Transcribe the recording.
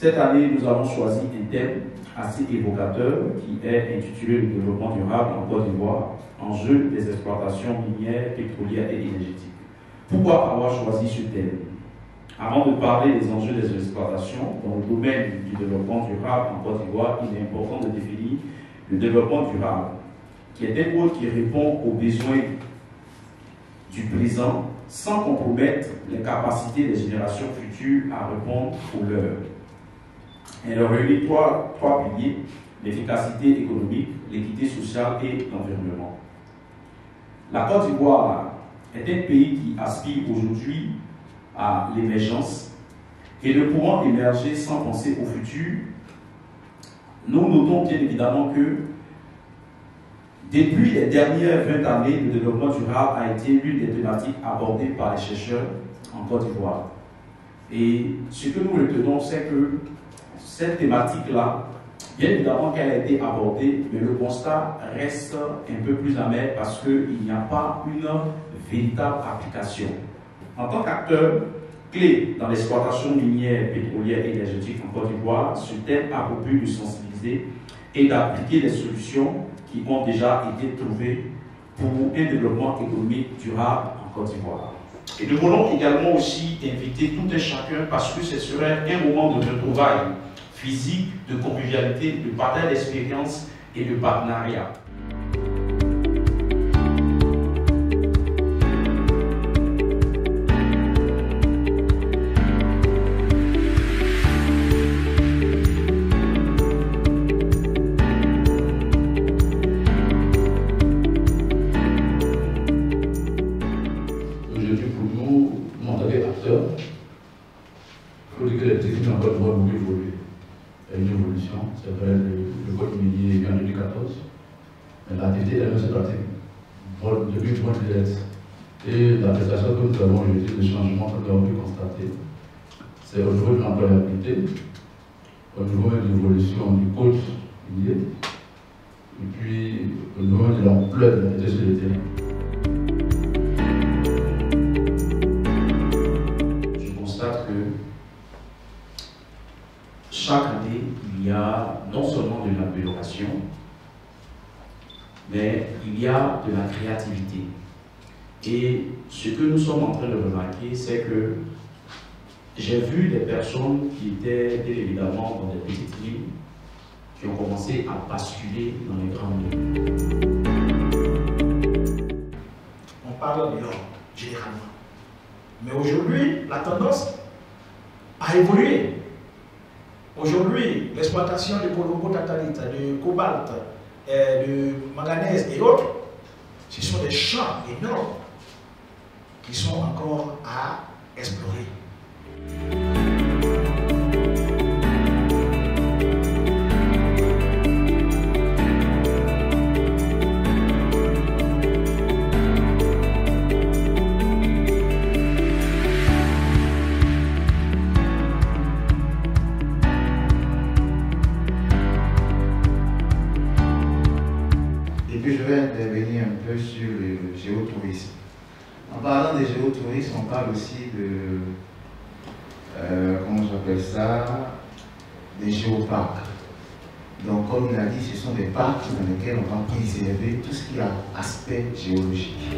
Cette année, nous avons choisi un thème assez évocateur qui est intitulé le développement durable en Côte d'Ivoire, enjeux des exploitations minières, pétrolières et énergétiques. Pourquoi avoir choisi ce thème? Avant de parler des enjeux des exploitations dans le domaine du développement durable en Côte d'Ivoire, il est important de définir le développement durable, qui est un mot qui répond aux besoins du présent sans compromettre les capacités des générations futures à répondre aux leurs. Elle réunit trois piliers: l'efficacité économique, l'équité sociale et l'environnement. La Côte d'Ivoire est un pays qui aspire aujourd'hui à l'émergence et ne pouvant émerger sans penser au futur. Nous notons bien évidemment que depuis les dernières 20 années, le développement durable a été l'une des thématiques abordées par les chercheurs en Côte d'Ivoire. Et ce que nous retenons, c'est que cette thématique-là, bien évidemment qu'elle a été abordée, mais le constat reste un peu plus amer parce qu'il n'y a pas une véritable application. En tant qu'acteur clé dans l'exploitation minière, pétrolière et énergétique en Côte d'Ivoire, ce thème a pour but de sensibiliser et d'appliquer les solutions qui ont déjà été trouvées pour un développement économique durable en Côte d'Ivoire. Et nous voulons également aussi inviter tout un chacun parce que ce serait un moment de retrouvailles physique, de convivialité, de partage d'expérience et de partenariat. Aujourd'hui, pour nous, en tant qu'acteurs, il faut dire que les techniques en Côte d'Ivoire ont beaucoup évolué. Il y a une évolution, c'est vrai, le code minier est en 2014, mais l'activité elle se pratique depuis une bonne période. Et la prestation que nous avons aujourd'hui, le changement que nous avons pu constater, c'est au niveau de l'employabilité, au niveau de l'évolution du code minier, et puis au niveau de l'ampleur de l'activité sur le terrain. Chaque année, il y a non seulement de l'amélioration, mais il y a de la créativité. Et ce que nous sommes en train de remarquer, c'est que j'ai vu des personnes qui étaient bien évidemment dans des petites villes, qui ont commencé à basculer dans les grandes villes. On parle de l'or, généralement. Mais aujourd'hui, la tendance a évolué. Aujourd'hui, l'exploitation de colocotatalite, de cobalt, de manganèse et autres, ce sont des champs énormes qui sont encore à explorer. Je vais intervenir un peu sur le géotourisme. En parlant de géotourisme, on parle aussi de, comment j'appelle ça, des géoparcs. Donc, comme on a dit, ce sont des parcs dans lesquels on va préserver tout ce qui a aspect géologique.